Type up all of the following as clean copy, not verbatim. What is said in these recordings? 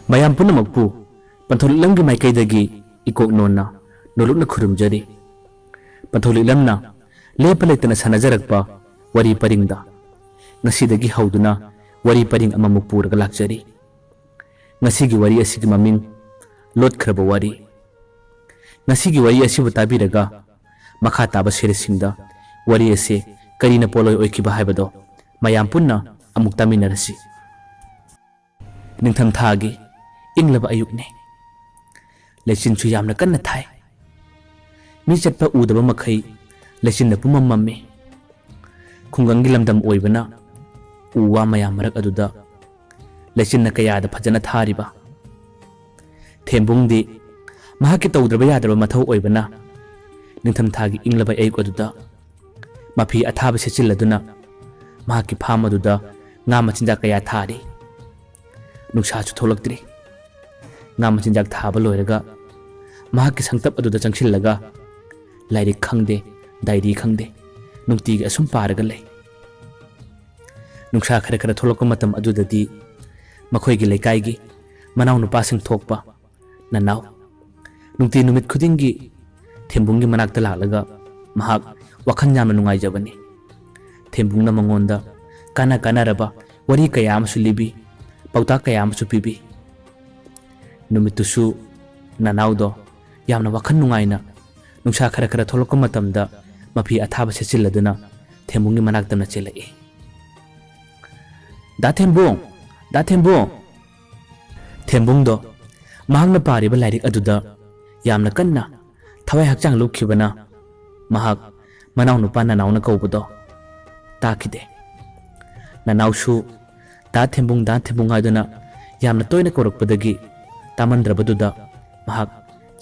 mayam punamakpu Panthou Liklamgi maikaidagi ikok nonna nolokna khurumjari Panthou Liklamna lepa leitana sanajarakpa wari paringda ngasidagi hauduna wari paring amamuk puraga lakjari ngasigi wari asigi maming Lotkhraba wari ngasigi wari asibu tabiraga makha taba seresingda wari ase karina poloi oikiba haibado mayam punna amuk taminarasi ningtham thagi inglaba ayukne lechin chu yamna kanna thai mi chatpa udaba makhai lechin na pumam mamme khungangi lamdam oibana uwa mayam marak aduda lechin na kaya da phajana thariba thembungdi mahaki tawdraba yadraba mathau oibana ningtham thagi inglaba ayuk aduda mafi athaba sechiladuna mahaki pham aduda nga machinja kaya thari nuksa chu tholakdri nga machinjak thaba loiraga mahaki sangtap aduda changsillaga lairi khangde dairi khangde nungti ga asum paraga lei nuksa khare khare tholok matam adudadi makhoi gi leikai gi manaw nu pasing thokpa nanaw nungti numit khudingi thembungi manakta lalaga mahak wakhan yamna nungai jabani thembungna mangonda kana kana raba wari kaya amsu libi pauta kaya amsu pibi numitusu nanaw do yamna wakhan nungaina nungsa khare khare tholok matamda mafi athaba sechiladuna thembungi manakta na chelai da thembung thembung do mahangna pariba lairik aduda yamna kanna thawai hakchang lukhibana mahak manaw nupa nanawna kaubudo takide nanawsu da thembung aduna yamna toina korakpadagi tamandrabaduda mahak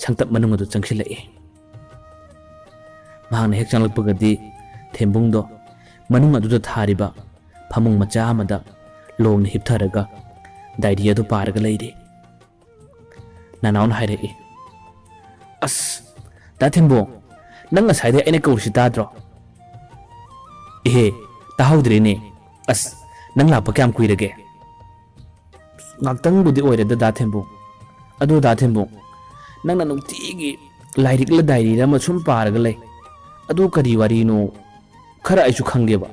sangtap manung adu changsilai mahangna hek changlakpagadi thembung do manung aduda thariba phamung macha amada longna hiptharaga dairi adu paraga leiri nanawna hairai as da thembung nang asaide ene kausi tadro ehe tahaudrene as nang lapa kyam kuirage ngaktang budi oire da thembung adu da thembung nang nanung tigi lairik la dairi rama sum paraga lei adu kari wari no khara aisu khangeba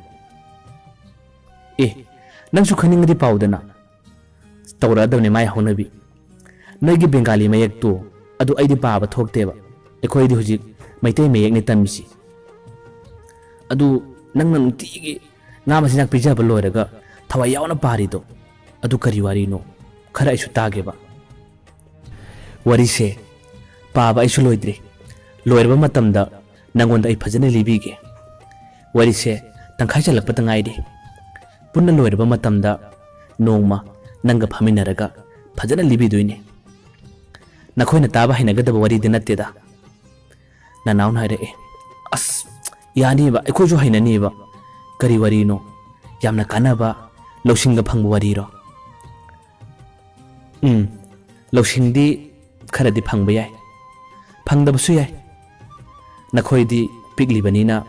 nang su khaningdi paudana tawra dabne mai honabi nagi bengali mayak to adu aidi paaba thokteba ekhoidi hujik Meetei mayek ni tamisi adu nang nungtigi nga masinak pijaba loiraga thawai yauna parido adu kari wari no khara isu tageba wari se paaba isu loidre loirba matamda nangonda ai phajana libige wari se tangkhai chalakpa tangaide punna loirba matamda nongma nanga phaminaraga phajana libidoine nakhoina taba hainagadaba wari dinateda nanaun hairai as yani ba ekhoju hainani ba kari wari no yamna kanaba lawsinga phangba wari ro lawsingdi kharadi phangba yai phangdabasu yai nakhoidi pigli banina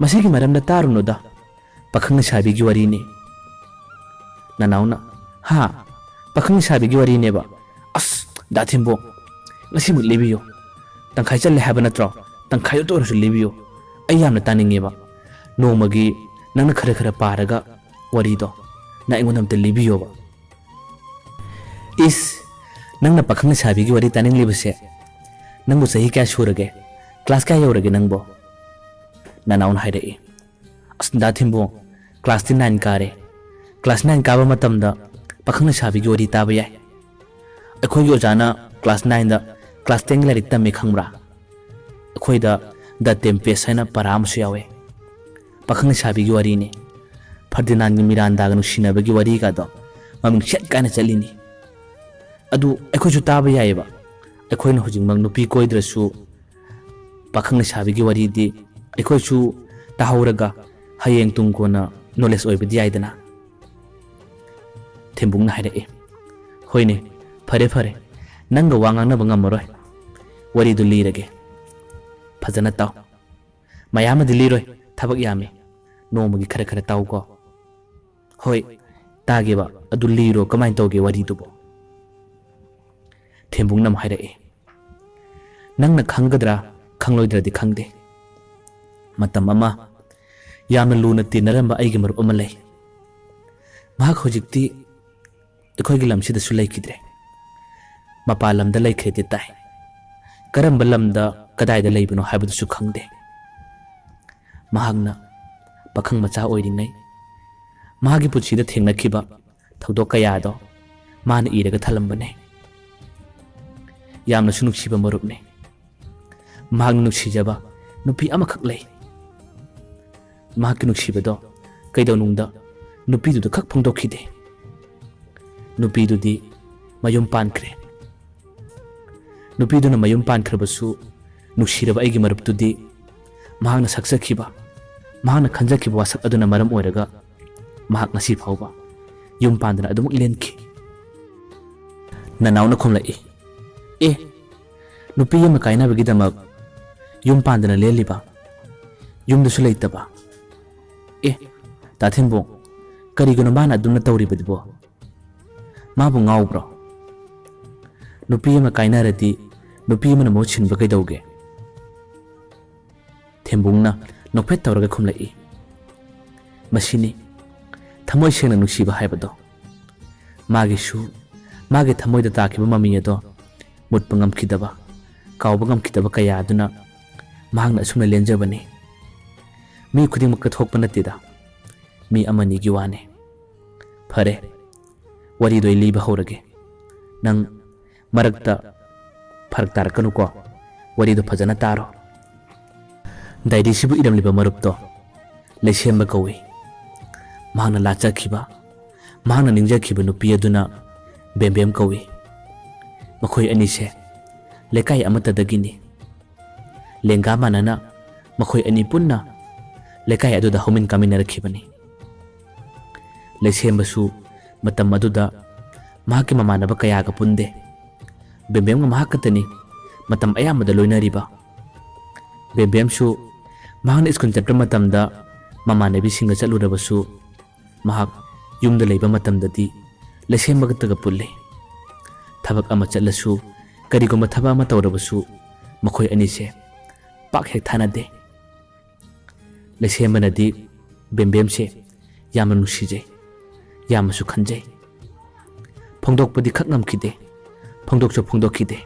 masigi maramda taruno da pakhang sabi gi wari ne nanauna ha pakhang sabi gi wari ne ba as da thimbo ngasi mut lebiyo tangkhai challe haba natro tangkhai to rasu lebiyo ai yamna taningeba nomagi nangna khare khare paraga wari do na ingonam te lebiyo ba is nangna pakhang sabi gi wari taning libase nangbu sahi kya surage class kya yorage nangbo nanaun hairai as da thimbo class 9 kare class 9 kaba matamda pakhang sabi gi wari taba yai akhoi yo jana class 9 da class 10 larik tamme khangbra khoida da tempe saina param su yawe pakhang sabi gi wari ne fardinan gi miranda ga nushina bagi wari ga do maming chet kana chalini adu akhoi ju taba yaiba akhoi na hujing mang nupi koidrasu pakhang sabi gi wari di akhoi chu tahauraga hayeng tung kona knowledge oi bidi aidana thembung na hairai hoine fare nanga wangang na bangam moroi wari du lirage phajana taw mayama diliroi thabak yame nomagi khare khare taw ko hoi tageba adu liro kamai tawge wari du bo Thembungna hairae. Nangna khanggadra khangloidradi khangde. Matam ama yamna luna tinaramba aigi marup ama lay. Mahak hojikti akhoi lamsida su laikidre. Mapa lamda laikhredi tai. Karamba lamda kadaida laibano haibadu khangde. Mahagna pakhang macha oiringai. Mahagi puchida thengnakiba thawdok kayado mana iraga thalambane. Yamna sunuksiba marupne. Mahagna nuksijaba nupi amakhak lay. Mahaki nuksibado kaidawnungda nupiduda khak phongdokhide. Nupidudi mayum pankre. Nupiduna mayum pankhrabasu nuksiraba aigi maruptudi mahagna saksakhiba mahagna khanjakhiba wasak aduna maram oiraga mahak ngasi phauba yum pandana adumuk lenkhi. Nanauna khomlai. Nupi yama kainabagidamak yum pandana leliba yumdasu leitaba. Tathembong kariguna mana adumna tawribadibo. Mabu ngawbro. Nupi yama kainaradi nupi yama namo chinba kaidawge. Thembungna nokphet tawraga khomlai. Masini thamoy sengna nuksiba haibado. Magi thamoyda takiba mami ado mutpa ngamkhidaba kawba ngamkhidaba kaya aduna mahagna asumna lenjabani. Mi khudingmakka thokpa natida. Mi amani gi wane. Phare wari doi liba horage. Nang marakta pharak tarakanu ko wari do phajana taro. Daidi sibu idam liba marupto lesemba kawi. Mahagna lachakhiba mahagna ningjakhiba nupi aduna bembem kawi. Makhoi anise lekai amatadagini. Lenga manana makhoi ani punna lekai aduda homin kaminarakhibani. Lesembasu matam aduda mahaki mamanaba kayaga punde. Bembem nga mahakatani matam ayamada loinariba. Bembem su mahagna iskun chapra matamda mamanabi singa chalurabasu mahak yumda leiba matamdadi lesembaga pulle. Thabak ama chatlasu kariguma thaba ama tawrabasu makhoi anise pak hek thanade. Lesembanadi bembemse yamna nuksijai yamasu khanjai. Phongdokpadi khak ngamkhide phongdokchu phongdokhide.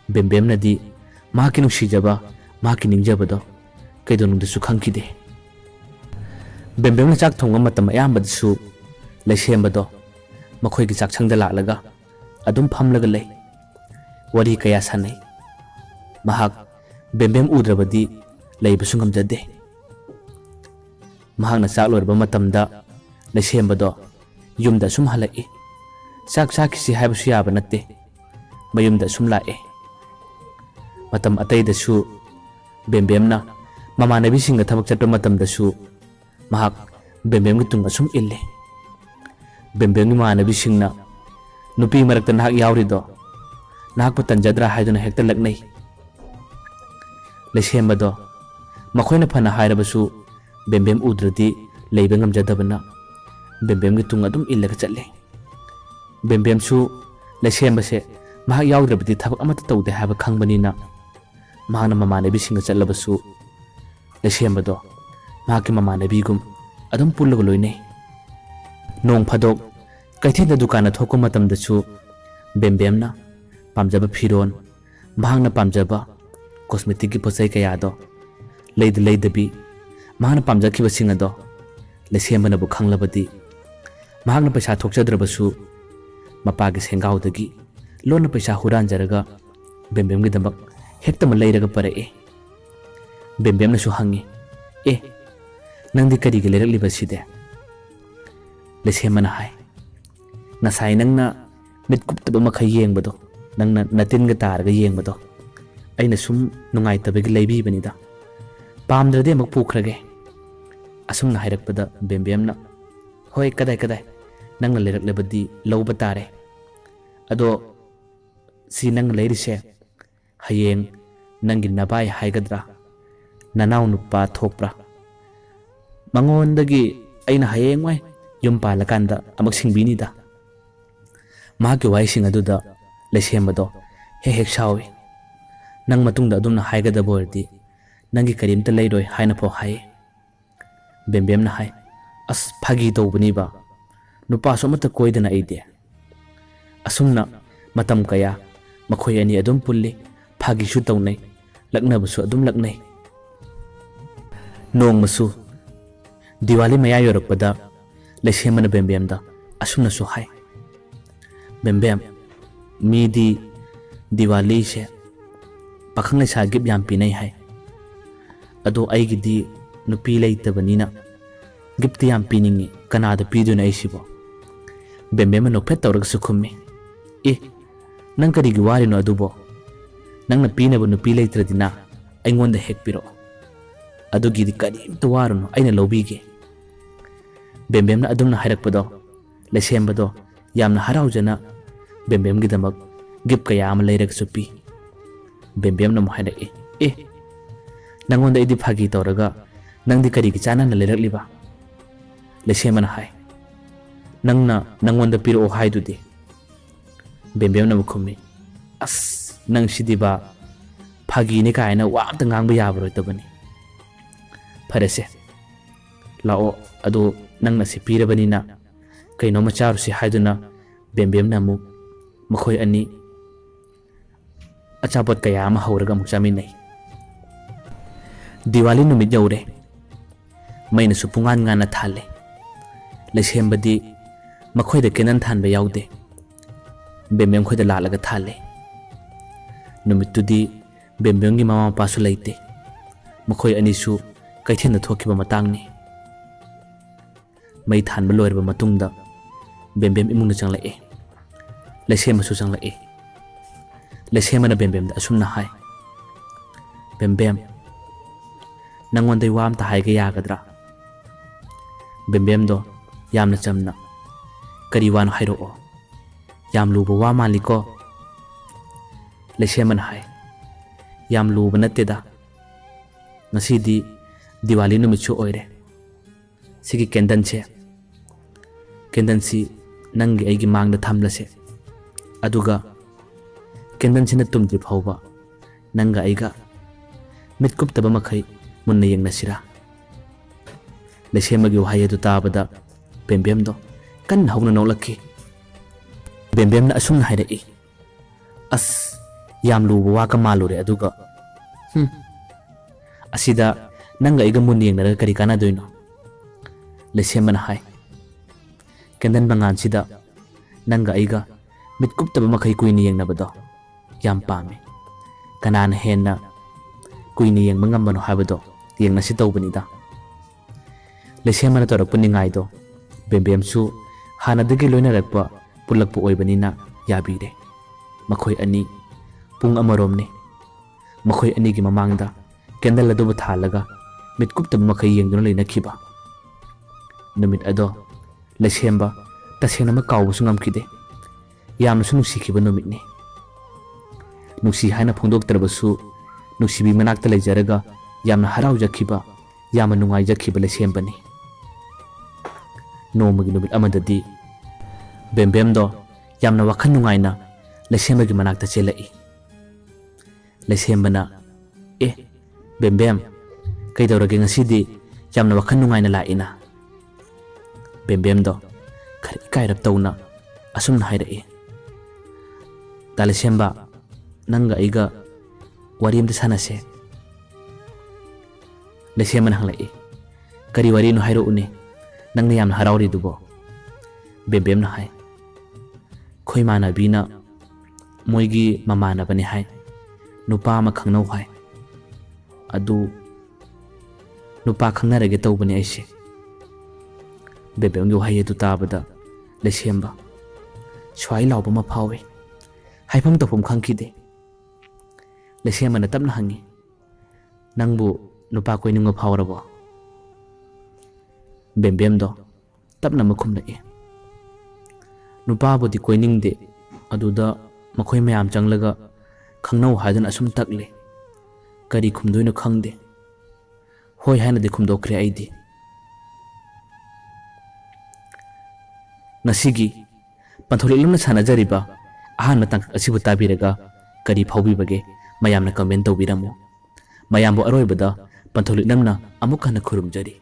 Bembemnadi mahaki nuksijaba mahaki ningjabado kaidonungdasu khangkhide. Bembemna chak thongba matam ayambadasu lesembado makhoigi chakchangda laklaga adum phamlaga lay. Wari kaya sanai. Mahak bembem udrabadi laybasu ngamjade. Mahagna chak lorba matamda lesembado yumda sum halai. Chak chakisi haibasu yaba natte mayumda sum lae. Matam ataidasu bembemna mamanabisinga thabak chatpa matamdasu mahak bembemgi tunga sum ille. Bembemgi mamanabisingna nupi marakta nahak yawrido nahakpa tanjadra haiduna hekta laknai. Lesembado makhoina phana hairabasu bembem udradi leiba ngamjadabana bembemgi tunga adum illaga chatle. Bembemsu lesembase mahak yawdrabadi thabak amata tawde haba khangbanina mahagna mamanabisinga chatlabasu lesembado mahaki mamanabigum adum pullaga loinai. Nong phadok kaithenda dukana thokko matamdasu bembemna pamjaba phiron mahagna pamjaba cosmetic ki posai kayado leidabi mahagna pamjakhiba singado lesembana bu khanglabadi mahagna paisa thokchadrabasu mapagi sengaudagi lona paisa huranjaraga bembemgi damak hektama leiraga parae. Bembemna su hangi nangdi karigi leirakliba. Lesembana hai nasai nangna mitkuptaba makhai yengbado nangna natinga targa yengbado aina sum nungaitabagi leibibanida pamdrade amak pukhrage. Asumna hairakpada bembemna hoi kadai nangna leiraklabadi lauba tare ado si nang leirise hayeng nangi nabai haigadra nanaw nupa thokpra mangondagi aina hayeng wai yum palakanda amak singbinida. Mahaki waising aduda ꯂꯩꯁꯦꯝꯕꯗꯣ ꯍꯦꯛ ꯍꯦꯛ ꯁꯥꯎꯏ꯫ ꯅꯪ ꯃꯇꯨꯡꯗ ꯑꯗꯨꯝꯅ ꯍꯥꯏꯒꯗꯕ ꯑꯣꯏꯔꯗꯤ ꯅꯪꯒꯤ ꯀꯔꯤꯝꯇ ꯂꯩꯔꯣꯏ ꯍꯥꯏꯅꯐꯥꯎ ꯍꯥꯏꯌꯦ꯫ ꯕꯦꯝꯕꯦꯝꯅ ꯍꯥꯏ, ꯑꯁ ꯐꯥꯒꯤ ꯇꯧꯕꯅꯤꯕ, ꯅꯨꯄꯥꯁꯨ ꯑꯃꯠꯇ ꯀꯣꯏꯗꯅ ꯑꯩꯗꯤ꯫ ꯑꯁꯨꯝꯅ ꯃꯇꯝ ꯀꯌꯥ ꯃꯈꯣꯏ ꯑꯅꯤ ꯑꯗꯨꯝ ꯄꯨꯜꯂꯤ, ꯐꯥꯒꯤꯁꯨ ꯇꯧꯅꯩ, ꯂꯛꯅꯕꯁꯨ ꯑꯗꯨꯝ ꯂꯛꯅꯩ꯫ ꯅꯣꯡꯃꯁꯨ ꯗꯤꯋꯥꯂꯤ ꯃꯌꯥ ꯌꯧꯔꯛꯄꯗ ꯂꯩꯁꯦꯝꯕꯅ ꯕꯦꯝꯕꯦꯝꯗ ꯑꯁꯨꯝꯅꯁꯨ ꯍꯥꯏ, ꯕꯦꯝꯕꯦꯝ, ꯃꯤꯗꯤ ꯗꯤꯋꯥꯂꯤꯁꯦ ꯄꯥꯈꯪ ꯂꯩꯁꯥ ꯒꯤꯐ ꯌꯥꯝ ꯄꯤꯅꯩ ꯍꯥꯏ, ꯑꯗꯣ ꯑꯩꯒꯤꯗꯤ ꯅꯨꯄꯤ ꯂꯩꯇꯕꯅꯤꯅ ꯒꯤꯐꯇꯤ ꯌꯥꯝ ꯄꯤꯅꯤꯡꯉꯤ, ꯀꯅꯥꯗ ꯄꯤꯗꯣꯏꯅꯣ ꯑꯩꯁꯤꯕꯣ? ꯕꯦꯝꯕꯦꯝꯅ ꯅꯣꯛꯐꯦꯠ ꯇꯧꯔꯒꯁꯨ ꯈꯨꯝꯃꯤ, ꯑꯦ ꯅꯪ ꯀꯔꯤꯒꯤ ꯋꯥꯔꯤꯅꯣ ꯑꯗꯨꯕꯣ? ꯅꯪꯅ ꯄꯤꯅꯕ ꯅꯨꯄꯤ ꯂꯩꯇ꯭ꯔꯗꯤꯅ ꯑꯩꯉꯣꯟꯗ ꯍꯦꯛ ꯄꯤꯔꯛꯑꯣ, ꯑꯗꯨꯒꯤꯗꯤ ꯀꯔꯤꯝꯇ ꯋꯥꯔꯨꯅꯨ, ꯑꯩꯅ ꯂꯧꯕꯤꯒꯦ꯫ ꯕꯦꯝꯕꯦꯝꯅ ꯑꯗꯨꯝꯅ ꯍꯥꯏꯔꯛꯄꯗꯣ ꯂꯩꯁꯦꯝꯕꯗꯣ ꯌꯥꯝꯅ ꯍꯔꯥꯎꯖꯅ ꯕꯦꯝꯕꯦꯝꯒꯤꯗꯃꯛ ꯒꯤꯐ ꯀꯌꯥ ꯑꯃ ꯂꯩꯔꯒꯁꯨ ꯄꯤ꯫ ꯕꯦꯝꯕꯦꯝꯅ ꯑꯃꯨꯛ ꯍꯥꯏꯔꯛꯏ, ꯑꯦ ꯅꯪꯉꯣꯟꯗ ꯑꯩꯗꯤ ꯐꯥꯒꯤ ꯇꯧꯔꯒ ꯅꯪꯗꯤ ꯀꯔꯤꯒꯤ ꯆꯥꯟꯅꯅ ꯂꯩꯔꯛꯂꯤꯕ? ꯂꯩꯁꯦꯝꯕꯅ ꯍꯥꯏ, ꯅꯪꯅ ꯅꯪꯉꯣꯟꯗ ꯄꯤꯔꯛꯑꯣ ꯍꯥꯏꯗꯨꯗꯤ꯫ ꯕꯦꯝꯕꯦꯝꯅ ꯑꯃꯨꯛ ꯈꯨꯝꯃꯤ, ꯑꯁ ꯅꯪꯁꯤꯗꯤꯕा ꯐꯥꯒꯤꯅꯤ ꯀꯥꯏꯅ ꯋꯥ ꯑꯝꯇ ꯉꯥꯡꯕ ꯌꯥꯕꯔꯣꯏꯗꯕꯅꯤ꯫ ꯐꯔꯦꯁꯦ ꯂꯥꯛꯑꯣ, ꯑꯗꯣ ꯅꯪꯅ ꯁꯤ ꯄꯤꯔꯕꯅꯤꯅ ꯀꯩꯅꯣꯝꯃ ꯆꯥꯔꯨꯁꯤ ꯍꯥꯏꯗꯨꯅ ꯕꯦꯝꯕꯦꯝꯅ ꯑꯃꯨꯛ ꯃꯈꯣꯏ ꯑꯅꯤ ꯑꯆꯥꯄꯣꯠ ꯀꯌꯥ ꯑꯃ ꯍꯧꯔꯒ ꯑꯃꯨꯛ ꯆꯥꯃꯤꯟꯅꯩ꯫ ꯗꯤꯋꯥꯂꯤ ꯅꯨꯃꯤꯠ ꯌꯧꯔꯦ, ꯃꯩꯅꯁꯨ ꯄꯨꯡꯉꯥꯟ ꯉꯥꯟꯅ ꯊꯥꯜꯂꯦ꯫ ꯂꯩꯁꯦꯝꯕꯗꯤ ꯃꯈꯣꯏꯗ ꯀꯦꯟꯗꯜ ꯊꯥꯟꯕ ꯌꯥꯎꯗꯦ, ꯕꯦꯝꯕꯦꯝ ꯈꯣꯏꯗ ꯂꯥꯠꯂꯒ ꯊꯥꯜꯂꯦ꯫ ꯅꯨꯃꯤꯠꯇꯨꯗꯤ ꯕꯦꯝꯕꯦꯝꯒꯤ ꯃꯃꯥ ꯃꯄꯥꯁꯨ ꯂꯩꯇꯦ, ꯃꯈꯣꯏ ꯑꯅꯤꯁꯨ ꯀꯩꯊꯦꯜꯗ ꯊꯣꯛꯈꯤꯕ ꯃꯇꯥꯡꯅꯤ꯫ ꯃꯩ ꯊꯥꯟꯕ ꯂꯣꯏꯔꯕ ꯃꯇꯨꯡꯗ ꯕꯦꯝꯕꯦꯝ ꯏꯃꯨꯡꯗ ꯆꯪꯂꯛꯑꯦ, ꯂꯩꯁꯦꯝꯕꯁꯨ ꯆꯪꯂꯛꯑꯦ꯫ ꯂꯩꯁꯦꯝꯕꯅ ꯕꯦꯝꯕꯦꯝꯗ ꯑꯁꯨꯝꯅ ꯍꯥꯏ, ꯕꯦꯝꯕꯦꯝ, ꯅꯪꯉꯣꯟꯗꯩ ꯋꯥ ꯑꯝꯇ ꯍꯥꯏꯒꯦ ꯌꯥꯒꯗ꯭ꯔꯥ? ꯕꯦꯝꯕꯦꯝꯗꯣ ꯌꯥꯝꯅ ꯆꯝꯅ, ꯀꯔꯤ ꯋꯥꯅꯣ ꯍꯥꯏꯔꯛꯑꯣ, ꯌꯥꯝ ꯂꯨꯕ ꯋꯥ ꯃꯥꯜꯂꯤꯀꯣ? ꯂꯩꯁꯦꯝꯕꯅ ꯍꯥꯏ, ꯌꯥꯝ ꯂꯨꯕ ꯅꯠꯇꯦꯗ, ꯉꯁꯤꯗꯤ ꯗꯤꯋꯥꯂꯤ ꯅꯨꯃꯤꯠꯁꯨ ꯑꯣꯏꯔꯦ, ꯁꯤꯒꯤ ꯀꯦꯟꯗꯜꯁꯤ ꯅꯪꯒꯤ ꯑꯩꯒꯤ ꯃꯥꯡꯗ ꯊꯝꯂꯁꯦ, ꯑꯗꯨꯒ ꯀꯦꯟꯗꯜꯁꯤꯅ ꯇꯨꯝꯗ꯭ꯔꯤ ꯐꯥꯎꯕ ꯅꯪꯒ ꯑꯩꯒ ꯃꯤꯠ ꯀꯨꯞꯇꯕ ꯃꯈꯩ ꯃꯨꯟꯅ ꯌꯦꯡꯅꯁꯤꯔꯥ? ꯂꯩꯁꯦꯝꯕꯒꯤ ꯋꯥꯍꯩ ꯑꯗꯨ ꯇꯥꯕꯗ ꯕꯦꯝꯕꯦꯝꯗꯣ ꯀꯟꯅ ꯍꯧꯅ ꯅꯣꯛꯂꯛꯈꯤ꯫ ꯕꯦꯝꯕꯦꯝꯅ ꯑꯁꯨꯝꯅ ꯍꯥꯏꯔꯛꯏ, ꯑꯁ ꯌꯥꯝ ꯂꯨꯕ ꯋꯥꯒ ꯃꯥꯜꯂꯨꯔꯦ, ꯑꯗꯨꯒ ꯑꯁꯤꯗ ꯅꯪꯒ ꯑꯩꯒ ꯃꯨꯟꯅ ꯌꯦꯡꯅꯔꯒ ꯀꯔꯤ ꯀꯥꯟꯅꯗꯣꯏꯅꯣ? ꯂꯩꯁꯦꯝꯕꯅ ꯍꯥꯏ, ꯀꯦꯟꯗꯜ ꯃꯉꯥꯟꯁꯤꯗ ꯅꯪꯒ ꯑꯩꯒ ꯃꯤꯠ ꯀꯨꯞꯇꯕ ꯃꯈꯩ ꯀꯨꯏꯅ ꯌꯦꯡꯅꯕꯗꯣ ꯌꯥꯝ ꯄꯥꯝꯃꯦ, ꯀꯅꯥꯅ ꯍꯦꯟꯅ ꯀꯨꯏꯅ ꯌꯦꯡꯕ ꯉꯝꯕꯅꯣ ꯍꯥꯏꯕꯗꯣ ꯌꯦꯡꯅꯁꯤ ꯇꯧꯕꯅꯤꯗ꯫ ꯂꯩꯁꯦꯝꯕꯅ ꯇꯧꯔꯛꯄ ꯅꯤꯡꯉꯥꯏꯗꯣ ꯕꯦꯝꯕꯦꯝꯁꯨ ꯍꯥꯟꯅꯗꯒꯤ ꯂꯣꯏꯅꯔꯛꯄ ꯄꯨꯜꯂꯛꯄ ꯑꯣꯏꯕꯅꯤꯅ ꯌꯥꯕꯤꯔꯦ꯫ ꯃꯈꯣꯏ ꯑꯅꯤ ꯄꯨꯡ ꯑꯃꯔꯣꯝꯅꯤ ꯃꯈꯣꯏ ꯑꯅꯤꯒꯤ ꯃꯃꯥꯡꯗ ꯀꯦꯟꯗꯜ ꯑꯗꯨꯕꯨ ꯊꯥꯜꯂꯒ ꯃꯤꯠ ꯀꯨꯞꯇꯕ ꯃꯈꯩ ꯌꯦꯡꯗꯨꯅ ꯂꯩꯅꯈꯤꯕ꯫ ꯅꯨꯃꯤꯠ ꯑꯗꯣ ꯂꯩꯁꯦꯝꯕ ꯇꯁꯦꯡꯅꯃꯛ ꯀꯥꯎꯕꯁꯨ ꯉꯝꯈꯤꯗꯦ, ꯌꯥꯝꯅꯁꯨ ꯅꯨꯡꯁꯤꯈꯤꯕ ꯅꯨꯃꯤꯠꯅꯤ꯫ ꯅꯨꯡꯁꯤ ꯍꯥꯏꯅ ꯐꯣꯡꯗꯣꯛꯇ꯭ꯔꯕꯁꯨ ꯅꯨꯡꯁꯤꯕꯤ ꯃꯅꯥꯛꯇ ꯂꯩꯖꯔꯒ ꯌꯥꯝꯅ ꯍꯔꯥꯎꯖꯈꯤꯕ, ꯌꯥꯝꯅ ꯅꯨꯡꯉꯥꯏꯖꯈꯤꯕ ꯂꯩꯁꯦꯝꯕꯅꯤ꯫ ꯅꯣꯡꯃꯒꯤ ꯅꯨꯃꯤꯠ ꯑꯃꯗꯗꯤ ꯕꯦꯝꯕꯦꯝꯗꯣ ꯌꯥꯝꯅ ꯋꯥꯈꯜ ꯅꯨꯡꯉꯥꯏꯅ ꯂꯩꯁꯦꯝꯕꯒꯤ ꯃꯅꯥꯛꯇ ꯆꯦꯜꯂꯛꯏ꯫ ꯂꯩꯁꯦꯝꯕꯅ, ꯑꯦ ꯕꯦꯝꯕꯦꯝ, ꯀꯩꯗꯧꯔꯒꯦ ꯉꯁꯤꯗꯤ ꯌꯥꯝꯅ ꯋꯥꯈꯜ ꯅꯨꯡꯉꯥꯏꯅ ꯂꯥꯛꯏꯅ? ꯕꯦꯝꯕꯦꯝꯗꯣ ꯈꯔ ꯏꯀꯥꯏꯔꯞ ꯇꯧꯅ ꯑꯁꯨꯝꯅ ꯍꯥꯏꯔꯛꯏ, ꯗꯥ ꯂꯩꯁꯦꯝꯕ, ꯅꯪꯒ ꯑꯩꯒ ꯋꯥꯔꯤ ꯑꯃꯇ ꯁꯥꯟꯅꯁꯦ꯫ ꯂꯩꯁꯦꯝꯕꯅ ꯍꯪꯂꯛꯏ, ꯀꯔꯤ ꯋꯥꯔꯤꯅꯣ ꯍꯥꯏꯔꯛꯎꯅꯦ, ꯅꯪꯅ ꯌꯥꯝꯅ ꯍꯔꯥꯎꯔꯤꯗꯨꯕꯣ? ꯕꯦꯝꯕꯦꯝꯅ ꯍꯥꯏ, ꯑꯩꯈꯣꯏ ꯏꯃꯥꯟꯅꯕꯤꯅ ꯃꯣꯏꯒꯤ ꯃꯃꯥꯟꯅꯕꯅꯤ ꯍꯥꯏ, ꯅꯨꯄꯥ ꯑꯃ ꯈꯪꯅꯧ ꯍꯥꯏ, ꯑꯗꯨ ꯅꯨꯄꯥ ꯈꯪꯅꯔꯒꯦ ꯇꯧꯕꯅꯦ ꯑꯩꯁꯦ꯫ ꯕꯦꯝꯕꯦꯝꯒꯤ ꯋꯥꯍꯩ ꯑꯗꯨ ꯇꯥꯕꯗ ꯂꯩꯁꯦꯝꯕ ꯁ꯭ꯋꯥꯏ ꯂꯥꯎꯕ ꯑꯃ ꯐꯥꯎꯏ, ꯍꯥꯏꯐꯝ ꯇꯧꯐꯝ ꯈꯪꯈꯤꯗꯦ꯫ ꯂꯩꯁꯦꯝꯕꯅ ꯇꯞꯅ ꯍꯪꯉꯤ, ꯅꯪꯕꯨ ꯅꯨꯄꯥ ꯀꯣꯏꯅꯤꯡꯕ ꯐꯥꯎꯔꯕꯣ? ꯕꯦꯝꯕꯦꯝꯗꯣ ꯇꯞꯅ ꯑꯃ ꯈꯨꯝꯂꯛꯏ, ꯅꯨꯄꯥꯕꯨꯗꯤ ꯀꯣꯏꯅꯤꯡꯗꯦ, ꯑꯗꯨꯗ ꯃꯈꯣꯏ ꯃꯌꯥꯝ ꯆꯪꯂꯒ ꯈꯪꯅꯧ ꯍꯥꯏꯗꯨꯅ ꯑꯁꯨꯝ ꯇꯛꯂꯦ, ꯀꯔꯤ ꯈꯨꯝꯗꯣꯏꯅꯣ ꯈꯪꯗꯦ, ꯍꯣꯏ ꯍꯥꯏꯅꯗꯤ ꯈꯨꯝꯗꯣꯛꯈ꯭ꯔꯦ ꯑꯩꯗꯤ꯫ ꯉꯁꯤꯒꯤ ꯄꯟꯊꯧ ꯂꯤꯛꯂꯝꯅ ꯁꯥꯟꯅꯖꯔꯤꯕ ꯑꯍꯥꯟꯕ ꯇꯥꯡꯀꯛ ꯑꯁꯤꯕꯨ ꯇꯥꯕꯤꯔꯒ ꯀꯔꯤ ꯐꯥꯎꯕꯤꯕꯒꯦ ꯃꯌꯥꯝꯅ ꯀꯃꯦꯟ ꯇꯧꯕꯤꯔꯝꯃꯨ ꯃꯌꯥꯝꯕꯨ ꯑꯔꯣꯏꯕꯗ ꯄꯟꯊꯧ ꯂꯤꯛꯂꯝꯅ ꯑꯃꯨꯛ ꯍꯟꯅ ꯈꯨꯔꯨꯝꯖꯔꯤ